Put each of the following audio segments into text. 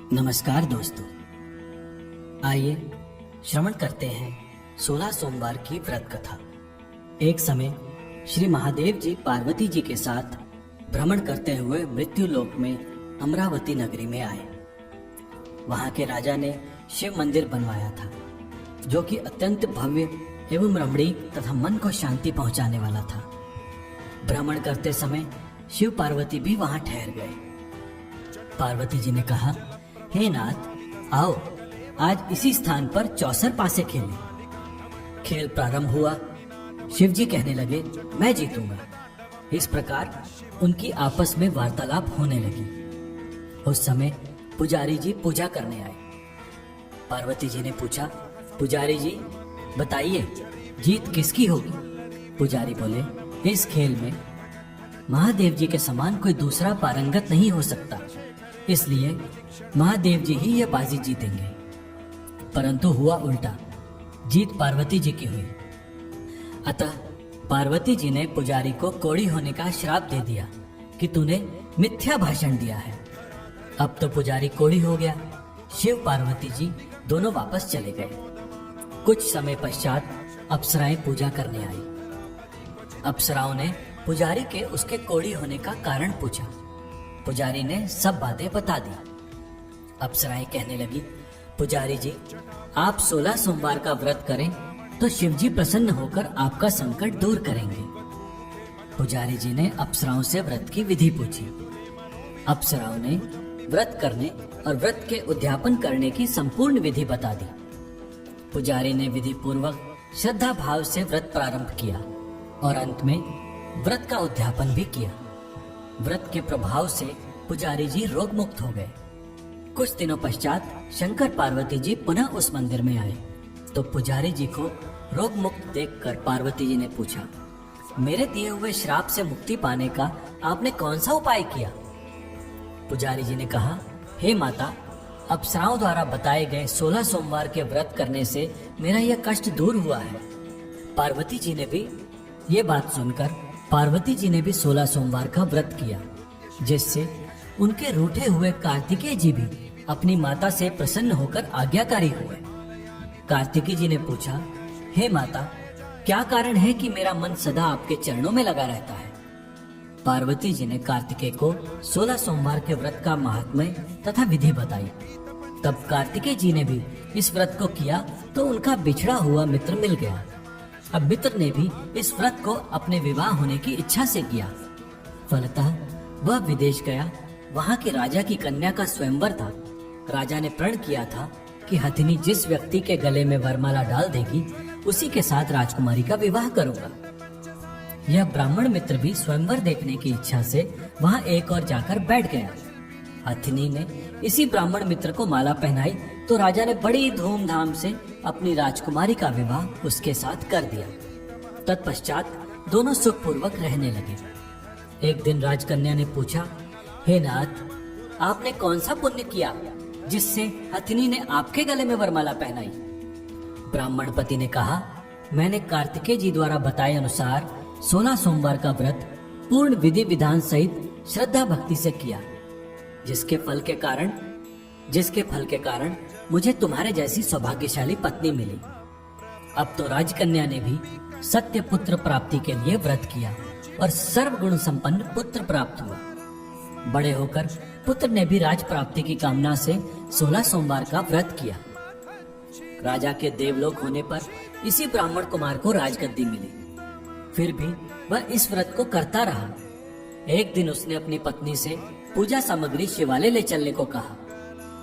नमस्कार दोस्तों, आइए श्रवण करते हैं 16 सोमवार की व्रत कथा। एक समय श्री महादेव जी पार्वती जी के साथ भ्रमण करते हुए मृत्यु लोक में अमरावती नगरी में आए। वहां के राजा ने शिव मंदिर बनवाया था, जो कि अत्यंत भव्य एवं रमणीक तथा मन को शांति पहुंचाने वाला था। भ्रमण करते समय शिव पार्वती भी वहां ठहर गए। पार्वती जी ने कहा, हे नाथ, आओ आज इसी स्थान पर चौसर पासे खेलें। खेल प्रारंभ हुआ। शिव जी कहने लगे, मैं जीतूंगा। इस प्रकार उनकी आपस में वार्तालाप होने लगी। उस समय पुजारी जी पूजा करने आए। पार्वती जी ने पूछा, पुजारी जी बताइए, जीत किसकी होगी? पुजारी बोले, इस खेल में महादेव जी के समान कोई दूसरा पारंगत नहीं हो सकता, इसलिए महादेव जी ही ये बाजी जीतेंगे। परंतु हुआ उल्टा, जीत पार्वती जी की हुई। अतः पार्वती जी ने पुजारी को कोढ़ी होने का श्राप दे दिया कि तूने मिथ्या भाषण दिया है। अब तो पुजारी कोढ़ी हो गया। शिव पार्वती जी दोनों वापस चले गए। कुछ समय पश्चात अप्सराएं पूजा करने आई। अप्सराओं ने पुजारी के उसके कोढ़ी होने का कारण पूछा। पुजारी ने सब बातें बता दी। अप्सराएं कहने लगी, पुजारी जी, आप 16 सोमवार का व्रत करें तो शिव जी प्रसन्न होकर आपका संकट दूर करेंगे। पुजारी जी ने अप्सराओं से व्रत की विधि पूछी। अप्सराओं ने व्रत करने और व्रत के उद्यापन करने की संपूर्ण विधि बता दी। पुजारी ने विधि पूर्वक श्रद्धा भाव से व्रत प्रारंभ किया और अंत में व्रत का उद्यापन भी किया। व्रत के प्रभाव से पुजारी जी रोग मुक्त हो गए। कुछ दिनों पश्चात शंकर पार्वती जी पुनः उस मंदिर में आए तो पुजारी जी को रोग मुक्त देखकर पार्वती जी ने पूछा, मेरे दिए हुए श्राप से मुक्ति पाने का आपने कौन सा उपाय किया? पुजारी जी ने कहा, हे माता, अप्सराओं द्वारा बताए गए 16 सोमवार के व्रत करने से मेरा यह कष्ट दूर हुआ है। पार्वती जी ने भी ये बात सुनकर पार्वती जी ने भी 16 सोमवार का व्रत किया, जिससे उनके रूठे हुए कार्तिकेय जी भी अपनी माता से प्रसन्न होकर आज्ञाकारी हुए। कार्तिकेय जी ने पूछा, हे माता, क्या कारण है कि मेरा मन सदा आपके चरणों में लगा रहता है? पार्वती जी ने कार्तिकेय को 16 सोमवार के व्रत का महात्म्य तथा विधि बताई। तब कार्तिकेय जी ने भी इस व्रत को किया तो उनका बिछड़ा हुआ मित्र मिल गया। अब मित्र ने भी इस व्रत को अपने विवाह होने की इच्छा से किया। फलतः वह विदेश गया। वहां के राजा की कन्या का स्वयंवर था। राजा ने प्रण किया था कि हथिनी जिस व्यक्ति के गले में वरमाला डाल देगी, उसी के साथ राजकुमारी का विवाह करूंगा। यह ब्राह्मण मित्र भी स्वयंवर देखने की इच्छा से वहां एक और जाकर बैठ गया। हथिनी ने इसी ब्राह्मण मित्र को माला पहनाई तो राजा ने बड़ी धूमधाम से अपनी राजकुमारी का विवाह उसके साथ कर दिया। तत्पश्चात दोनों सुखपूर्वक रहने लगे। एक दिन राजकन्या ने पूछा, हे नाथ, आपने कौन सा पुण्य किया जिससे हथिनी ने आपके गले में वरमाला पहनाई? ब्राह्मण पति ने कहा, मैंने कार्तिकेय जी द्वारा बताए अनुसार 16 सोमवार का व्रत पूर्ण विधि विधान सहित श्रद्धा भक्ति से किया, जिसके फल के कारण मुझे तुम्हारे जैसी सौभाग्यशाली पत्नी मिली। अब तो राजकन्या ने भी सत्य पुत्र प्राप्ति के लिए व्रत किया और सर्वगुण संपन्न पुत्र प्राप्त हुआ। बड़े होकर पुत्र ने भी राज प्राप्ति की कामना से 16 सोमवार का व्रत किया। राजा के देवलोक होने पर इसी ब्राह्मण कुमार को राजगद्दी मिली। फिर भी वह इस व्रत को करता रहा। एक दिन उसने अपनी पत्नी से पूजा सामग्री शिवालय ले चलने को कहा,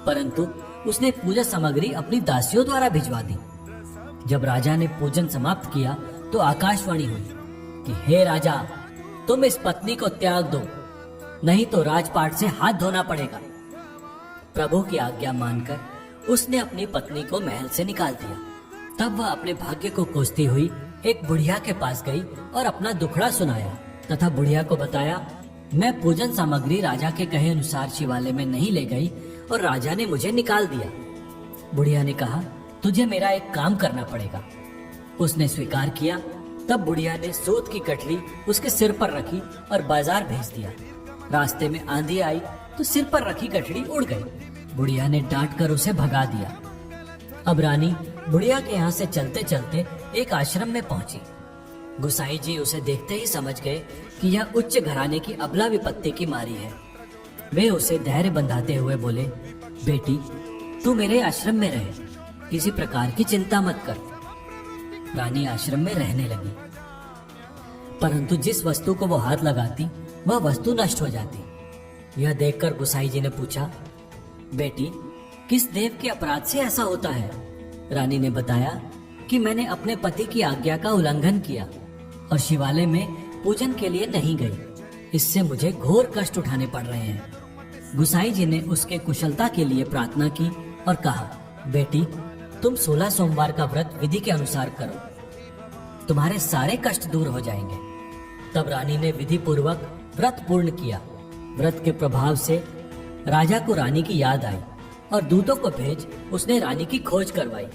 परंतु उसने पूजा सामग्री अपनी दासियों द्वारा भिजवा दी। जब राजा ने पूजन समाप्त किया तो आकाशवाणी हुई कि हे राजा, तुम इस पत्नी को त्याग दो, नहीं तो राजपाट से हाथ धोना पड़ेगा। प्रभु की आज्ञा मानकर उसने अपनी पत्नी को महल से निकाल दिया। तब वह अपने भाग्य को कोसती हुई एक बुढ़िया के पास गई और अपना दुखड़ा सुनाया तथा बुढ़िया को बताया, मैं पूजन सामग्री राजा के कहे अनुसार शिवालय में नहीं ले गई और राजा ने मुझे निकाल दिया। बुढ़िया ने कहा, तुझे मेरा एक काम करना पड़ेगा। उसने स्वीकार किया। तब बुढ़िया ने सूत की कटली उसके सिर पर रखी और बाजार भेज दिया। रास्ते में आंधी आई तो सिर पर रखी गठड़ी उड़ गई। बुढ़िया ने डांट कर उसे भगा दिया। अब रानी बुढ़िया के यहाँ से चलते चलते एक आश्रम में पहुंची। गुसाई जी उसे देखते ही समझ गए कि यह उच्च घराने की अबला विपत्ति की मारी है। वे उसे धैर्य बंधाते हुए बोले, बेटी तू मेरे आश्रम में रहे, किसी प्रकार की चिंता मत कर। रानी आश्रम में रहने लगी, परंतु जिस वस्तु को वो हाथ लगाती वह वस्तु नष्ट हो जाती। यह देखकर गुसाई जी ने पूछा, बेटी किस देव के अपराध से ऐसा होता है? रानी ने बताया कि मैंने अपने पति की आज्ञा का उल्लंघन किया और शिवालय में पूजन के लिए नहीं गई। इससे मुझे घोर कष्ट उठाने पड़ रहे हैं। गुसाई जी ने उसके कुशलता के लिए प्रार्थना की और कहा, बेटी तुम 16 सोमवार का व्रत विधि के अनुसार करो, तुम्हारे सारे कष्ट दूर हो जाएंगे। तब रानी ने विधि पूर्वक व्रत पूर्ण किया। व्रत के प्रभाव से राजा को रानी की याद आई और दूतों को भेज उसने रानी की खोज करवाई।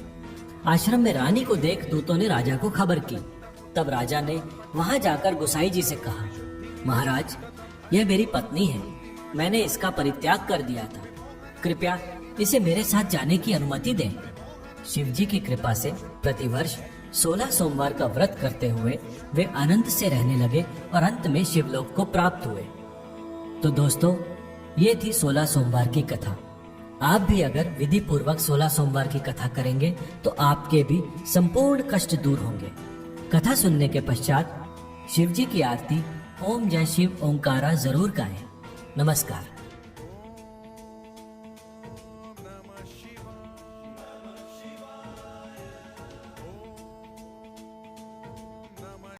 आश्रम में रानी को देख दूतों ने राजा को खबर की। तब राजा ने वहां जाकर गुसाई जी से कहा, महाराज यह मेरी पत्नी है, मैंने इसका परित्याग कर दिया था, कृपया इसे मेरे साथ जाने की अनुमति दें। शिव जी की कृपा से प्रतिवर्ष 16 सोमवार का व्रत करते हुए वे आनंद से रहने लगे और अंत में शिवलोक को प्राप्त हुए। तो दोस्तों ये थी 16 सोमवार की कथा। आप भी अगर विधि पूर्वक 16 सोमवार की कथा करेंगे तो आपके भी संपूर्ण कष्ट दूर होंगे। कथा सुनने के पश्चात शिव जी की आरती ओम जय शिव ओंकारा जरूर गाएं। नमस्कार।